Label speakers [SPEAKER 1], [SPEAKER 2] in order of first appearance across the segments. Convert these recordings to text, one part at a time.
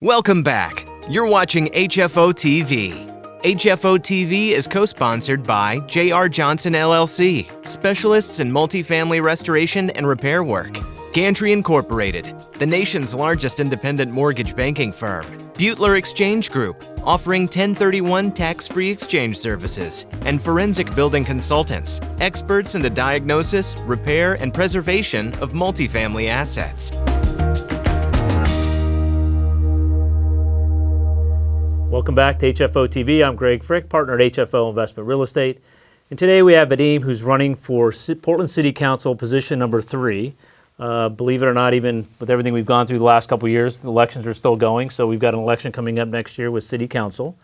[SPEAKER 1] Welcome back. You're watching HFO-TV. HFO-TV is co-sponsored by J.R. Johnson LLC, specialists in multifamily restoration and repair work. Gantry Incorporated, the nation's largest independent mortgage banking firm. Butler Exchange Group, offering 1031 tax-free exchange services. And Forensic Building Consultants, experts in the diagnosis, repair, and preservation of multifamily assets.
[SPEAKER 2] Welcome back to HFO-TV. I'm Greg Frick, partner at HFO Investment Real Estate. And today we have Vadim, who's running for Portland City Council position number 3. Believe it or not, even with everything we've gone through the last couple of years, the elections are still going. So we've got an election coming up next year with City Council.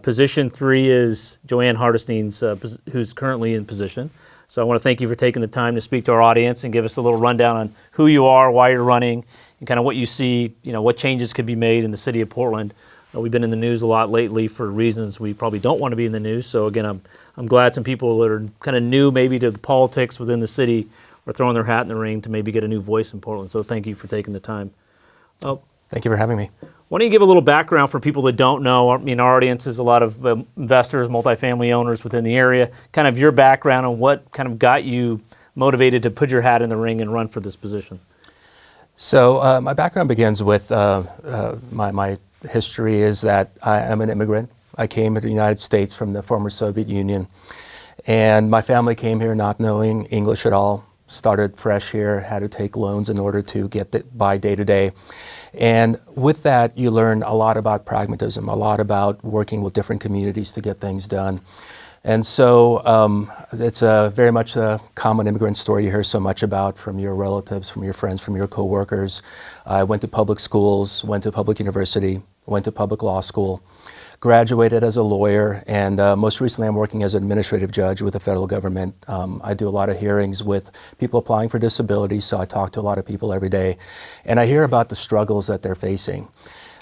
[SPEAKER 2] Position 3 is Joanne Hardestein's, who's currently in position. So I want to thank you for taking the time to speak to our audience and give us a little rundown on who you are, why you're running, and kind of what you see, what changes could be made in the city of Portland. We've been in the news a lot lately for reasons we probably don't want to be in the news. So again, I'm glad some people that are kind of new maybe to the politics within the city are throwing their hat in the ring to maybe get a new voice in Portland. So thank you for taking the time.
[SPEAKER 3] Thank you for having me.
[SPEAKER 2] Why don't you give a little background for people that don't know? Our audience is a lot of investors, multifamily owners within the area. Kind of your background and what kind of got you motivated to put your hat in the ring and run for this position.
[SPEAKER 3] So my background begins with my history is that I am an immigrant. I came to the United States from the former Soviet Union, and my family came here not knowing English at all, started fresh here, had to take loans in order to get by day to day. And with that, you learn a lot about pragmatism, a lot about working with different communities to get things done. And so it's very much a common immigrant story you hear so much about from your relatives, from your friends, from your coworkers. I went to public schools, went to public university, went to public law school, graduated as a lawyer, and most recently I'm working as an administrative judge with the federal government. I do a lot of hearings with people applying for disability, so I talk to a lot of people every day, and I hear about the struggles that they're facing.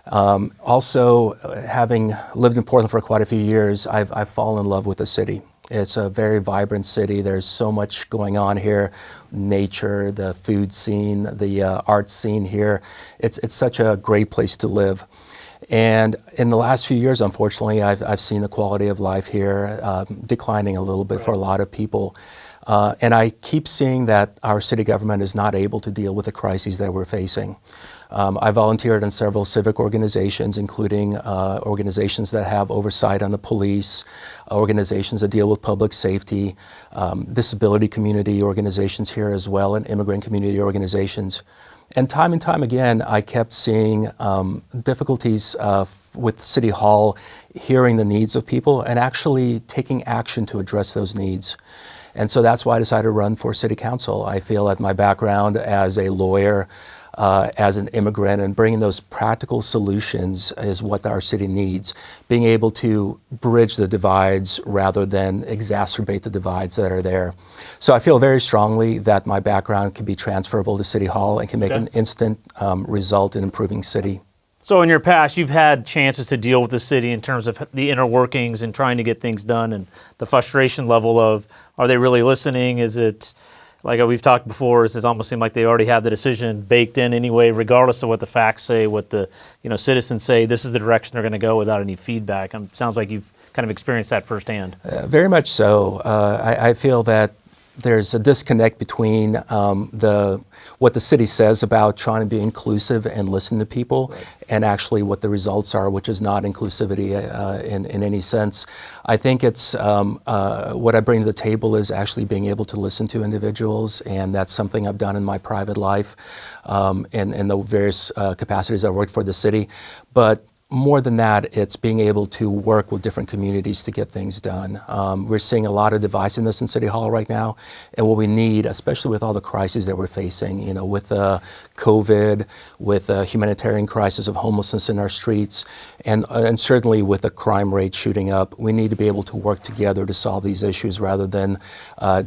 [SPEAKER 3] Also, having lived in Portland for quite a few years, I've fallen in love with the city. It's a very vibrant city. There's so much going on here, nature, the food scene, the art scene here. It's such a great place to live. And in the last few years, unfortunately, I've seen the quality of life here declining a little bit for a lot of people. And I keep seeing that our city government is not able to deal with the crises that we're facing. I volunteered in several civic organizations, including organizations that have oversight on the police, organizations that deal with public safety, disability community organizations here as well, and immigrant community organizations. And time again, I kept seeing difficulties with City Hall, hearing the needs of people and actually taking action to address those needs. And so that's why I decided to run for City Council. I feel that my background as a lawyer, as an immigrant, and bringing those practical solutions is what our city needs. Being able to bridge the divides rather than exacerbate the divides that are there. So I feel very strongly that my background can be transferable to City Hall and can make an instant result in improving city.
[SPEAKER 2] So in your past, you've had chances to deal with the city in terms of the inner workings and trying to get things done and the frustration level of, are they really listening? Is it, like we've talked before, it almost seems like they already have the decision baked in anyway, regardless of what the facts say, what the citizens say, this is the direction they're going to go without any feedback. Sounds like you've kind of experienced that firsthand.
[SPEAKER 3] Very much so. I feel that there's a disconnect between what the city says about trying to be inclusive and listen to people, right, and actually what the results are, which is not inclusivity in any sense. I think it's what I bring to the table is actually being able to listen to individuals, and that's something I've done in my private life in the various capacities I worked for the city. But more than that, it's being able to work with different communities to get things done. We're seeing a lot of divisiveness in City Hall right now, and what we need, especially with all the crises that we're facing, with COVID, with the humanitarian crisis of homelessness in our streets, and certainly with the crime rate shooting up, we need to be able to work together to solve these issues rather than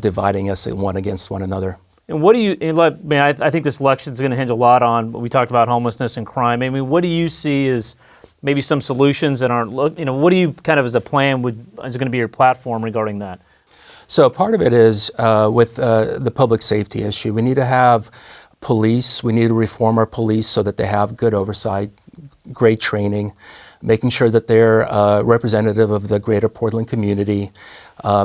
[SPEAKER 3] dividing us one against one another.
[SPEAKER 2] And what do you, I think this election is going to hinge a lot on, we talked about homelessness and crime. What do you see as maybe some solutions that aren't, what do you kind of as a plan is going to be your platform regarding that?
[SPEAKER 3] So part of it is with the public safety issue. We need to have police, we need to reform our police so that they have good oversight, great training, making sure that they're representative of the greater Portland community,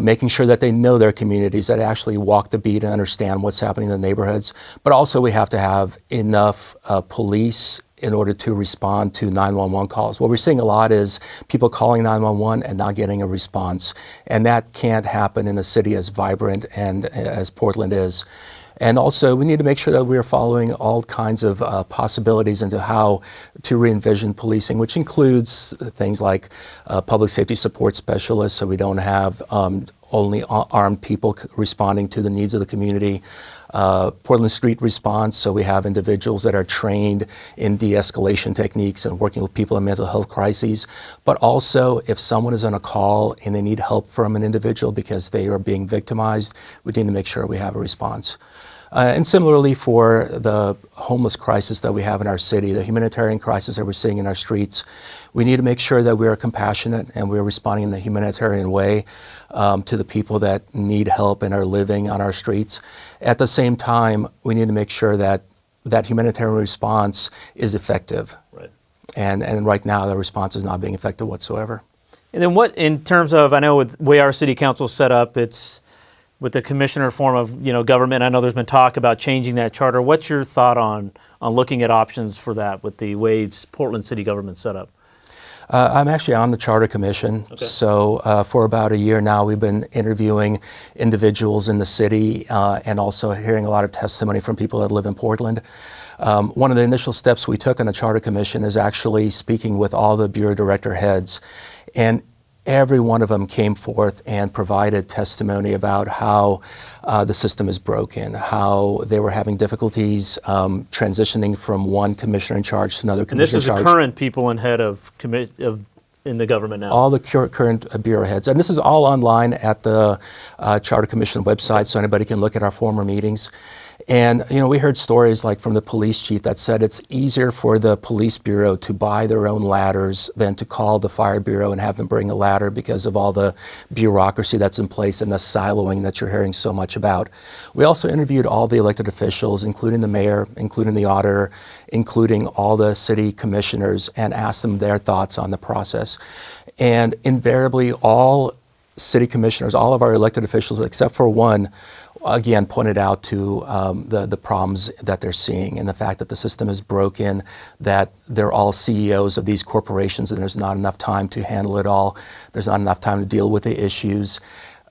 [SPEAKER 3] making sure that they know their communities, that actually walk the beat and understand what's happening in the neighborhoods. But also we have to have enough police in order to respond to 911 calls. What we're seeing a lot is people calling 911 and not getting a response. And that can't happen in a city as vibrant and as Portland is. And also, we need to make sure that we're following all kinds of possibilities into how to re-envision policing, which includes things like public safety support specialists, so we don't have only armed people responding to the needs of the community. Portland Street Response, so we have individuals that are trained in de-escalation techniques and working with people in mental health crises. But also, if someone is on a call and they need help from an individual because they are being victimized, we need to make sure we have a response. And similarly for the homeless crisis that we have in our city, the humanitarian crisis that we're seeing in our streets, we need to make sure that we are compassionate and we're responding in a humanitarian way to the people that need help and are living on our streets. At the same time, we need to make sure that that humanitarian response is effective.
[SPEAKER 2] Right.
[SPEAKER 3] And right now, the response is not being effective whatsoever.
[SPEAKER 2] And then what, in terms of, I know with the way our city council is set up, it's with the commissioner form of government. I know there's been talk about changing that charter. What's your thought on looking at options for that with the way Portland city government's set up?
[SPEAKER 3] I'm actually on the Charter Commission. Okay. So for about a year now, we've been interviewing individuals in the city and also hearing a lot of testimony from people that live in Portland. One of the initial steps we took on the Charter Commission is actually speaking with all the Bureau Director heads. And every one of them came forth and provided testimony about how the system is broken, how they were having difficulties transitioning from one commissioner in charge to another commissioner in charge.
[SPEAKER 2] And this is the current people in head of in the government now? All
[SPEAKER 3] the current bureau heads. And this is all online at the Charter Commission website, so anybody can look at our former meetings. And we heard stories like from the police chief that said it's easier for the police bureau to buy their own ladders than to call the fire bureau and have them bring a ladder because of all the bureaucracy that's in place and the siloing that you're hearing so much about. We also interviewed all the elected officials, including the mayor, including the auditor, including all the city commissioners, and asked them their thoughts on the process. And invariably, all city commissioners, all of our elected officials, except for one, again, pointed out to the problems that they're seeing and the fact that the system is broken, that they're all CEOs of these corporations and there's not enough time to handle it all. There's not enough time to deal with the issues.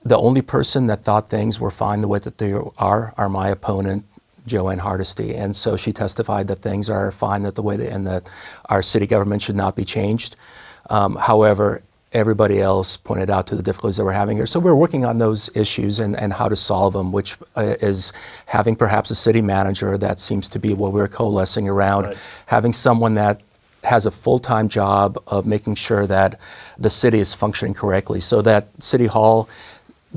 [SPEAKER 3] The only person that thought things were fine the way that they are my opponent, Joanne Hardesty. And so she testified that things are fine that the way and that our city government should not be changed. However, everybody else pointed out to the difficulties that we're having here. So we're working on those issues and how to solve them, which is having perhaps a city manager. That seems to be what we're coalescing around. Right. Having someone that has a full-time job of making sure that the city is functioning correctly so that City Hall,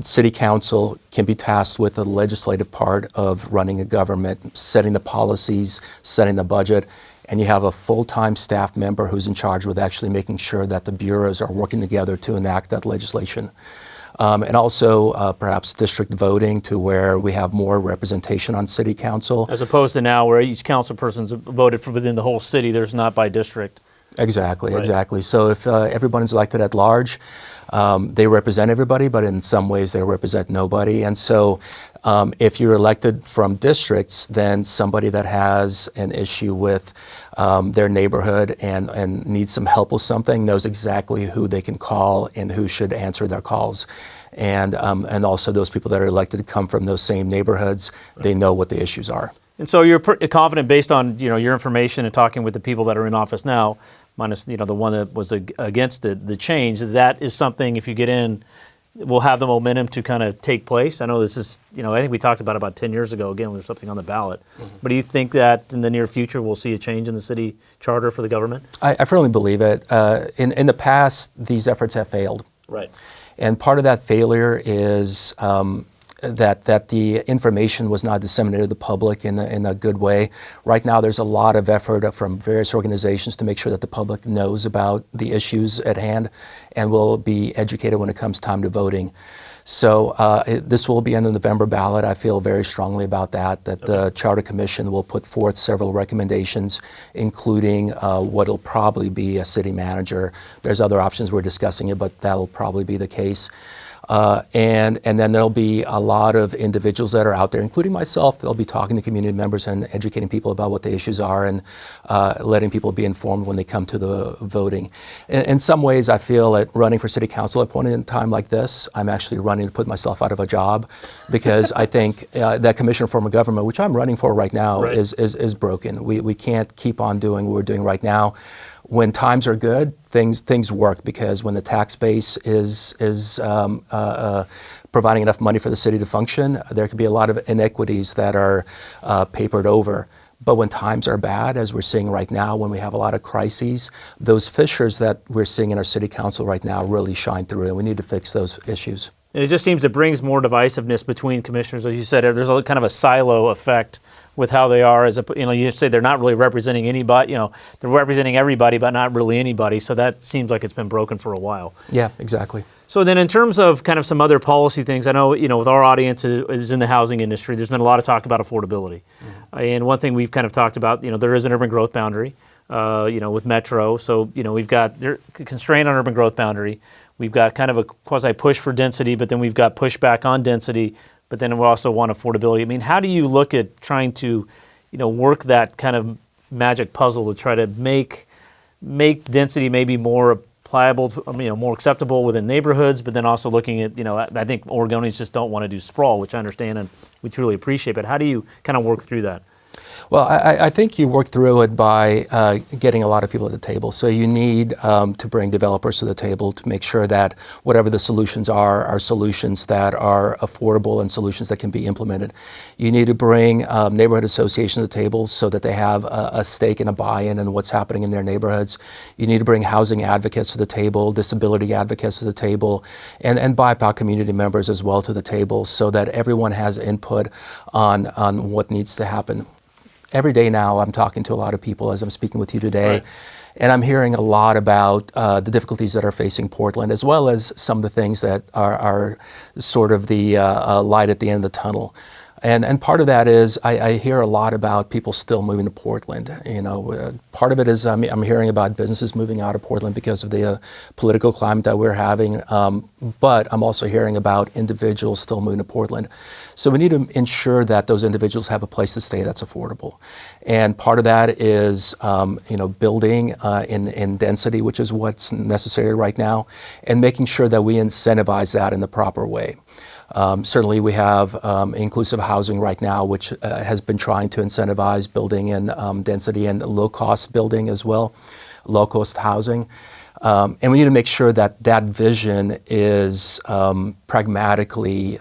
[SPEAKER 3] City Council can be tasked with the legislative part of running a government, setting the policies, setting the budget, and you have a full-time staff member who's in charge with actually making sure that the bureaus are working together to enact that legislation. And also perhaps district voting to where we have more representation on city council.
[SPEAKER 2] As opposed to now where each council person's voted for within the whole city, there's not by district.
[SPEAKER 3] Exactly, right. Exactly. So if everyone's elected at large, they represent everybody, but in some ways they represent nobody. And so if you're elected from districts, then somebody that has an issue with their neighborhood and needs some help with something knows exactly who they can call and who should answer their calls. And also those people that are elected to come from those same neighborhoods, right. They know what the issues are.
[SPEAKER 2] And so you're confident based on your information and talking with the people that are in office now, minus the one that was against the change, that is something, if you get in, will have the momentum to kind of take place. I know this is, I think we talked about 10 years ago, again, when there's something on the ballot. Mm-hmm. But do you think that in the near future we'll see a change in the city charter for the government? I firmly believe it. In the past, these efforts have failed. Right. And part of that failure is that the information was not disseminated to the public in a good way. Right now, there's a lot of effort from various organizations to make sure that the public knows about the issues at hand and will be educated when it comes time to voting.
[SPEAKER 3] So this will be on the November ballot. I feel very strongly about that the Charter Commission will put forth several recommendations, including what will probably be a city manager. There's other options we're discussing it, but that'll probably be the case. And then there'll be a lot of individuals that are out there, including myself. They'll be talking to community members and educating people about what the issues are and letting people be informed when they come to the voting. In some ways, I feel that running for city council at a point in time like this, I'm actually running to put myself out of a job because I think that commission form of government, which I'm running for right now, is broken. We can't keep on doing what we're doing right now. When times are good, things work, because when the tax base is providing enough money for the city to function, there could be a lot of inequities that are papered over. But when times are bad, as we're seeing right now, when we have a lot of crises, those fissures that we're seeing in our city council right now really shine through, and we need to fix those issues.
[SPEAKER 2] And it just seems it brings more divisiveness between commissioners. As you said, there's a kind of a silo effect with how they are. You say they're not really representing anybody. They're representing everybody, but not really anybody. So that seems like it's been broken for a while.
[SPEAKER 3] Yeah, exactly.
[SPEAKER 2] So then, in terms of kind of some other policy things, I know with our audience is in the housing industry. There's been a lot of talk about affordability, and one thing we've kind of talked about. There is an urban growth boundary, with Metro. So we've got constraint on urban growth boundary. We've got kind of a quasi push for density, but then we've got pushback on density, but then we also want affordability. I mean, how do you look at trying to, work that kind of magic puzzle to try to make density maybe more pliable, more acceptable within neighborhoods, but then also looking at, I think Oregonians just don't want to do sprawl, which I understand and we truly appreciate, but how do you kind of work through that?
[SPEAKER 3] Well, I think you work through it by getting a lot of people at the table. So you need to bring developers to the table to make sure that whatever the solutions are solutions that are affordable and solutions that can be implemented. You need to bring neighborhood associations to the table so that they have a stake and a buy-in in what's happening in their neighborhoods. You need to bring housing advocates to the table, disability advocates to the table, and BIPOC community members as well to the table, so that everyone has input on what needs to happen. Every day now, I'm talking to a lot of people as I'm speaking with you today, and I'm hearing a lot about the difficulties that are facing Portland, as well as some of the things that are sort of the light at the end of the tunnel. And part of that is I hear a lot about people still moving to Portland. Part of it is I'm hearing about businesses moving out of Portland because of the political climate that we're having. But I'm also hearing about individuals still moving to Portland. So we need to ensure that those individuals have a place to stay that's affordable. And part of that is building in density, which is what's necessary right now, and making sure that we incentivize that in the proper way. Certainly we have inclusive housing right now, which has been trying to incentivize building in density and low-cost building as well, low-cost housing. And we need to make sure that that vision is pragmatically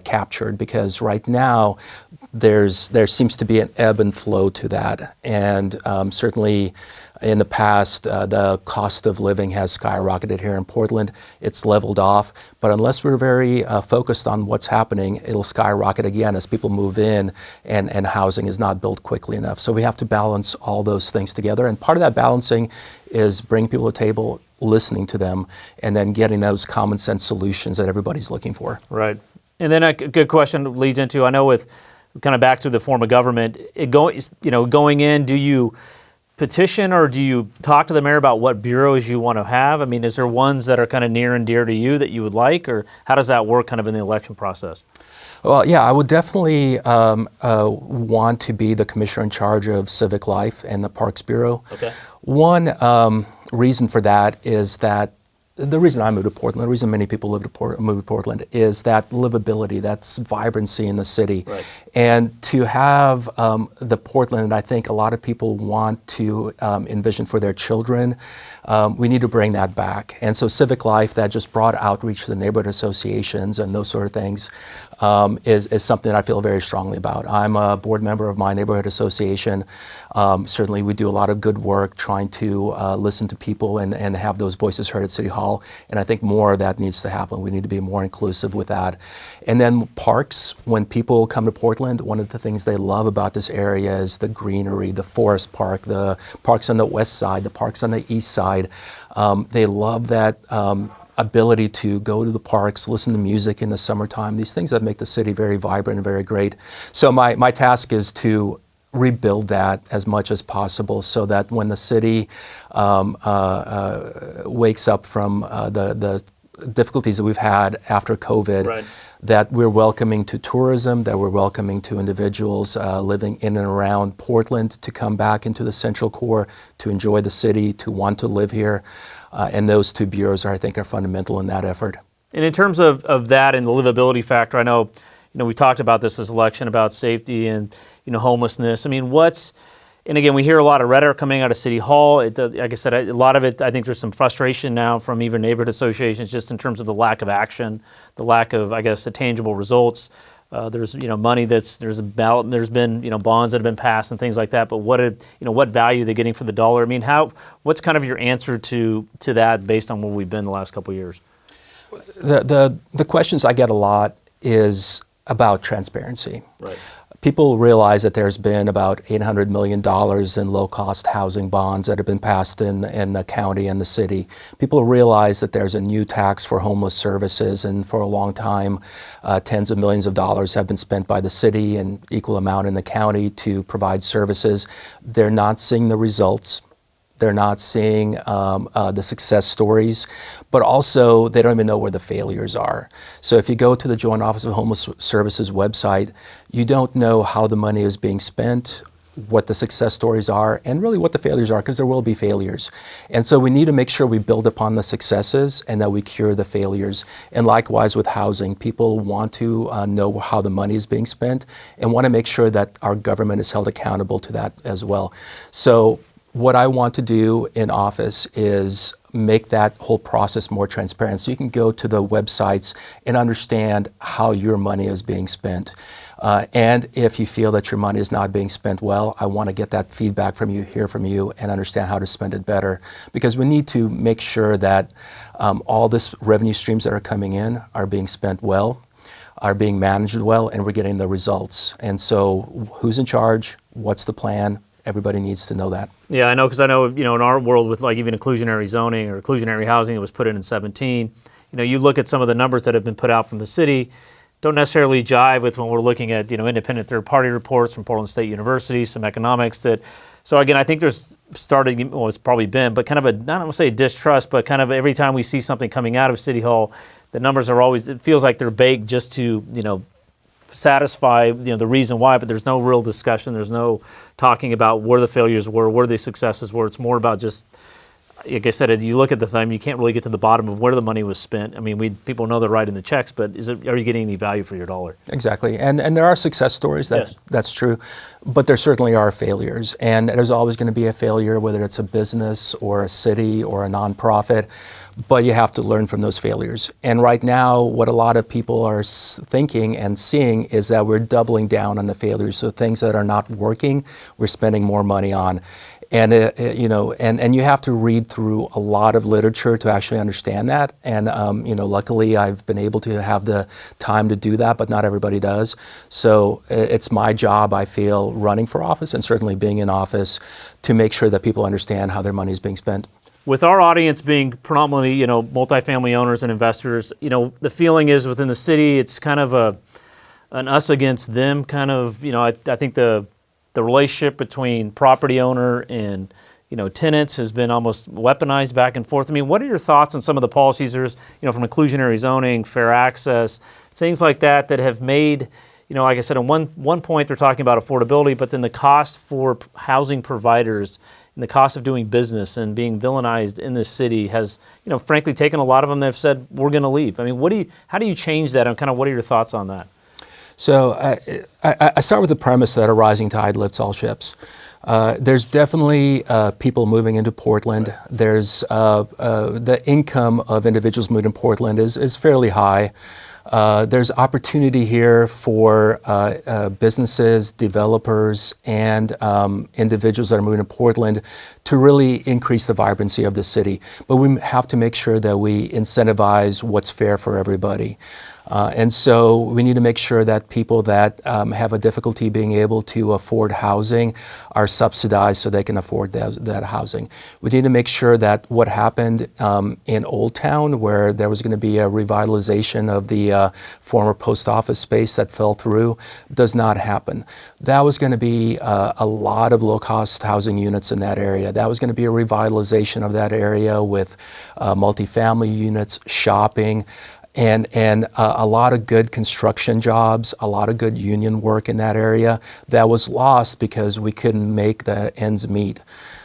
[SPEAKER 3] captured, because right now there seems to be an ebb and flow to that. And certainly in the past, the cost of living has skyrocketed here in Portland. It's leveled off, but unless we're very focused on what's happening, it'll skyrocket again as people move in and housing is not built quickly enough. So we have to balance all those things together. And part of that balancing is bringing people to the table, listening to them, and then getting those common sense solutions that everybody's looking for.
[SPEAKER 2] Right. And then a good question leads into, I know with kind of back to the form of government, going in, do you petition or do you talk to the mayor about what bureaus you want to have? I mean, is there ones that are kind of near and dear to you that you would like, or how does that work kind of in the election process?
[SPEAKER 3] Well, yeah, I would definitely want to be the commissioner in charge of civic life and the Parks Bureau.
[SPEAKER 2] Okay.
[SPEAKER 3] One reason for that is that the reason I moved to Portland, the reason many people move to Portland is that livability, that's vibrancy in the city.
[SPEAKER 2] Right.
[SPEAKER 3] And to have the Portland I think a lot of people want to envision for their children, we need to bring that back. And so civic life that just brought outreach to the neighborhood associations and those sort of things is something that I feel very strongly about. I'm a board member of my neighborhood association. Certainly we do a lot of good work trying to listen to people and have those voices heard at City Hall. And I think more of that needs to happen. We need to be more inclusive with that. And then parks, when people come to Portland, one of the things they love about this area is the greenery, the Forest Park, the parks on the west side, the parks on the east side. They love that ability to go to the parks, listen to music in the summertime, these things that make the city very vibrant and very great. So my task is to rebuild that as much as possible so that when the city wakes up from the difficulties that we've had after COVID,
[SPEAKER 2] Right.
[SPEAKER 3] that we're welcoming to tourism, that we're welcoming to individuals living in and around Portland to come back into the central core, to enjoy the city, to want to live here. And those two bureaus, I think, are fundamental in that effort.
[SPEAKER 2] And in terms of that and the livability factor, I know, we talked about this election about safety and, homelessness. I mean, and again, we hear a lot of rhetoric coming out of City Hall. Like I said, a lot of it, I think there's some frustration now from even neighborhood associations just in terms of the lack of action, the lack of, I guess, the tangible results. There's, money there's been, bonds that have been passed and things like that. But what value are they getting for the dollar? I mean, what's kind of your answer to that based on where we've been the last couple of years?
[SPEAKER 3] The questions I get a lot is about transparency.
[SPEAKER 2] Right.
[SPEAKER 3] People realize that there's been about $800 million in low-cost housing bonds that have been passed in the county and the city. People realize that there's a new tax for homeless services, and for a long time, tens of millions of dollars have been spent by the city and equal amount in the county to provide services. They're not seeing the results. They're not seeing the success stories, but also they don't even know where the failures are. So if you go to the Joint Office of Homeless Services website, you don't know how the money is being spent, what the success stories are, and really what the failures are, because there will be failures. And so we need to make sure we build upon the successes and that we cure the failures. And likewise with housing, people want to know how the money is being spent and want to make sure that our government is held accountable to that as well. So what I want to do in office is make that whole process more transparent. So you can go to the websites and understand how your money is being spent. And if you feel that your money is not being spent well, I want to get that feedback from you, hear from you, and understand how to spend it better. Because we need to make sure that all this revenue streams that are coming in are being spent well, are being managed well, and we're getting the results. And so who's in charge? What's the plan? Everybody needs to know that.
[SPEAKER 2] Yeah, I know, because I know, in our world with like even inclusionary zoning or inclusionary housing that was put in 2017, you look at some of the numbers that have been put out from the city, don't necessarily jive with when we're looking at, independent third-party reports from Portland State University, some economics that, so again, I think there's starting, well, it's probably been, but kind of not want to say distrust, but kind of every time we see something coming out of City Hall, the numbers are always, it feels like they're baked just to, satisfy the reason why, but there's no real discussion. There's no talking about where the failures were, where the successes were. It's more about just, like I said, you look at the thing, you can't really get to the bottom of where the money was spent. I mean, people know they're writing the checks, but are you getting any value for your dollar?
[SPEAKER 3] Exactly, and there are success stories. That's true, but there certainly are failures, and there's always going to be a failure, whether it's a business or a city or a nonprofit. But you have to learn from those failures. And right now, what a lot of people are thinking and seeing is that we're doubling down on the failures. So things that are not working, we're spending more money on. And and you have to read through a lot of literature to actually understand that. And luckily, I've been able to have the time to do that, but not everybody does. So it's my job, I feel, running for office and certainly being in office to make sure that people understand how their money is being spent.
[SPEAKER 2] With our audience being predominantly, multifamily owners and investors, the feeling is within the city, it's kind of an us against them kind of, I think the relationship between property owner and, tenants has been almost weaponized back and forth. I mean, what are your thoughts on some of the policies there's, from inclusionary zoning, fair access, things like that have made, like I said, at one point they're talking about affordability, but then the cost for housing providers and the cost of doing business and being villainized in this city has, frankly, taken a lot of them that have said, we're going to leave. I mean, how do you change that, and kind of what are your thoughts on that?
[SPEAKER 3] So I start with the premise that a rising tide lifts all ships. There's definitely people moving into Portland. There's the income of individuals moving to Portland is fairly high. There's opportunity here for businesses, developers, and individuals that are moving to Portland to really increase the vibrancy of the city. But we have to make sure that we incentivize what's fair for everybody. And so we need to make sure that people that have a difficulty being able to afford housing are subsidized so they can afford that housing. We need to make sure that what happened in Old Town, where there was going to be a revitalization of the former post office space that fell through, does not happen. That was going to be a lot of low-cost housing units in that area. That was going to be a revitalization of that area with multifamily units, shopping, and a lot of good construction jobs, a lot of good union work in that area that was lost because we couldn't make the ends meet.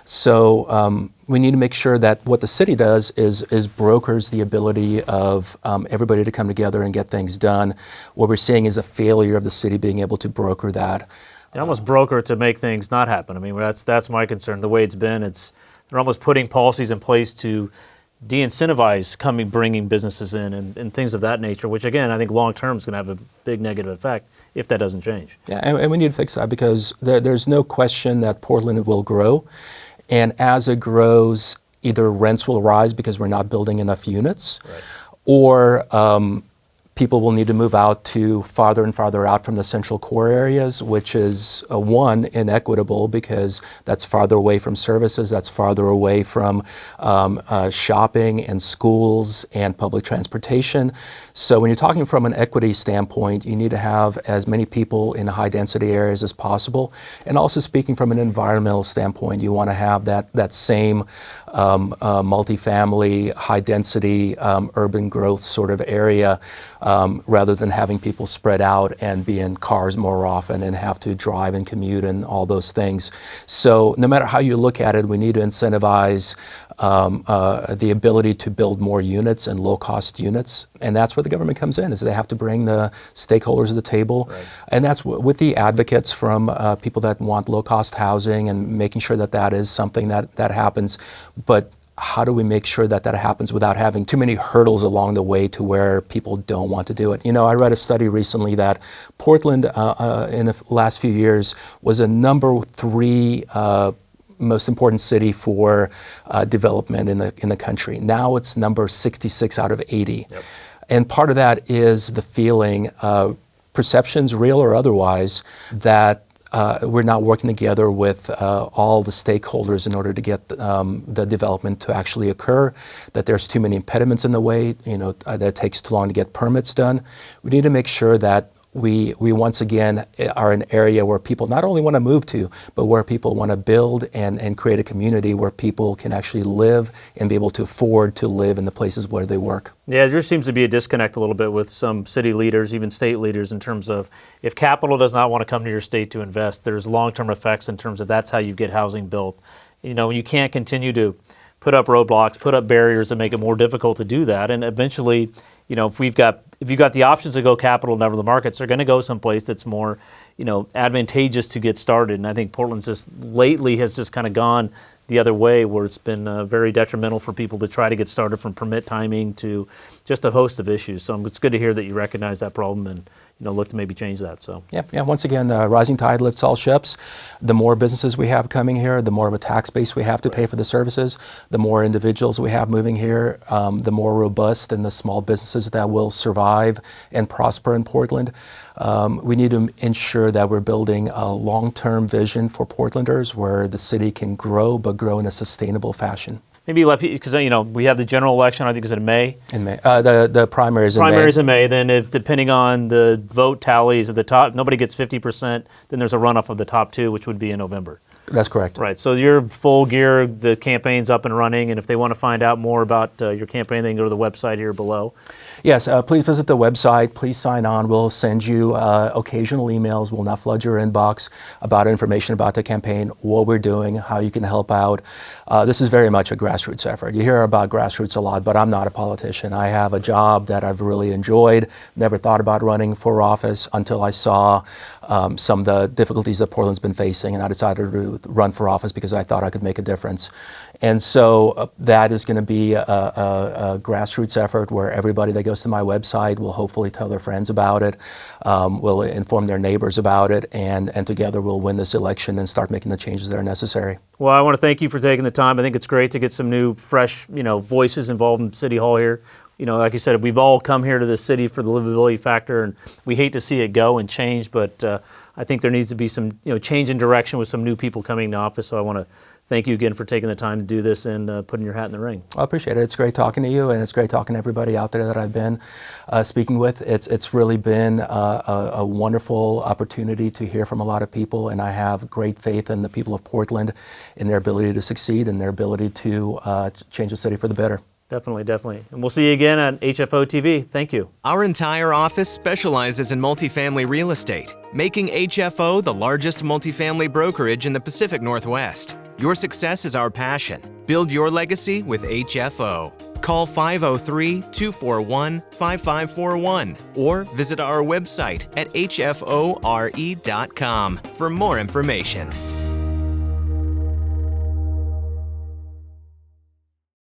[SPEAKER 3] So we need to make sure that what the city does is brokers the ability of everybody to come together and get things done. What we're seeing is a failure of the city being able to broker that.
[SPEAKER 2] They almost broker to make things not happen. I mean, that's my concern. The way it's been, they're almost putting policies in place to de-incentivize bringing businesses in and things of that nature, which again, I think long term is going to have a big negative effect if that doesn't change.
[SPEAKER 3] Yeah, and we need to fix that because there's no question that Portland will grow. And as it grows, either rents will rise because we're not building enough units,
[SPEAKER 2] right,
[SPEAKER 3] or people will need to move out to farther and farther out from the central core areas, which is one, inequitable because that's farther away from services, that's farther away from shopping and schools and public transportation. So when you're talking from an equity standpoint, you need to have as many people in high density areas as possible. And also speaking from an environmental standpoint, you want to have that same multifamily, high density, urban growth sort of area, rather than having people spread out and be in cars more often and have to drive and commute and all those things. So no matter how you look at it, we need to incentivize the ability to build more units and low-cost units. And that's where the government comes in, is they have to bring the stakeholders to the table.
[SPEAKER 2] Right.
[SPEAKER 3] And that's with the advocates from people that want low-cost housing and making sure that that is something that happens. But how do we make sure that happens without having too many hurdles along the way to where people don't want to do it? You know, I read a study recently that Portland in the last few years was a number 3 most important city for development in the country. Now it's number 66 out of 80.
[SPEAKER 2] Yep.
[SPEAKER 3] And part of that is the feeling, perceptions, real or otherwise, that we're not working together with all the stakeholders in order to get the development to actually occur, that there's too many impediments in the way, that it takes too long to get permits done. We need to make sure that we once again are an area where people not only want to move to, but where people want to build and create a community where people can actually live and be able to afford to live in the places where they work.
[SPEAKER 2] Yeah, there seems to be a disconnect a little bit with some city leaders, even state leaders, in terms of if capital does not want to come to your state to invest, there's long-term effects in terms of that's how you get housing built. You can't continue to put up roadblocks, put up barriers that make it more difficult to do that. And eventually, if you've got the options to go capital in the markets, they're going to go someplace that's more, advantageous to get started. And I think Portland's just lately has just kind of gone the other way, where it's been very detrimental for people to try to get started, from permit timing to just a host of issues. So it's good to hear that you recognize that problem and look to maybe change that. So
[SPEAKER 3] yeah. Once again, rising tide lifts all ships. The more businesses we have coming here, the more of a tax base we have to pay for the services. The more individuals we have moving here, the more robust and the small businesses that will survive and prosper in Portland. We need to ensure that we're building a long-term vision for Portlanders where the city can grow, but grow in a sustainable fashion.
[SPEAKER 2] Maybe because we have the general election. I think is in May.
[SPEAKER 3] In May, the primaries in May.
[SPEAKER 2] Primaries in May. Then, depending on the vote tallies at the top, nobody gets 50%. Then there's a runoff of the top 2, which would be in November.
[SPEAKER 3] That's correct.
[SPEAKER 2] Right. So you're full gear. The campaign's up and running. And if they want to find out more about your campaign, they can go to the website here below.
[SPEAKER 3] Yes. Please visit the website. Please sign on. We'll send you occasional emails. We'll not flood your inbox about information about the campaign, what we're doing, how you can help out. This is very much a grassroots effort. You hear about grassroots a lot, but I'm not a politician. I have a job that I've really enjoyed. Never thought about running for office until I saw some of the difficulties that Portland's been facing, and I decided to do run for office because I thought I could make a difference. And so that is going to be a grassroots effort where everybody that goes to my website will hopefully tell their friends about it, will inform their neighbors about it, and together we'll win this election and start making the changes that are necessary.
[SPEAKER 2] Well, I want to thank you for taking the time. I think it's great to get some new, fresh, voices involved in City Hall here. Like you said, we've all come here to this city for the livability factor, and we hate to see it go and change, but I think there needs to be some change in direction with some new people coming into office. So I want to thank you again for taking the time to do this and putting your hat in the ring.
[SPEAKER 3] I appreciate it. It's great talking to you, and it's great talking to everybody out there that I've been speaking with. It's really been a wonderful opportunity to hear from a lot of people, and I have great faith in the people of Portland, in their ability to succeed and their ability to change the city for the better.
[SPEAKER 2] Definitely, definitely. And we'll see you again on HFO-TV. Thank you.
[SPEAKER 1] Our entire office specializes in multifamily real estate, making HFO the largest multifamily brokerage in the Pacific Northwest. Your success is our passion. Build your legacy with HFO. Call 503-241-5541 or visit our website at hfore.com for more information.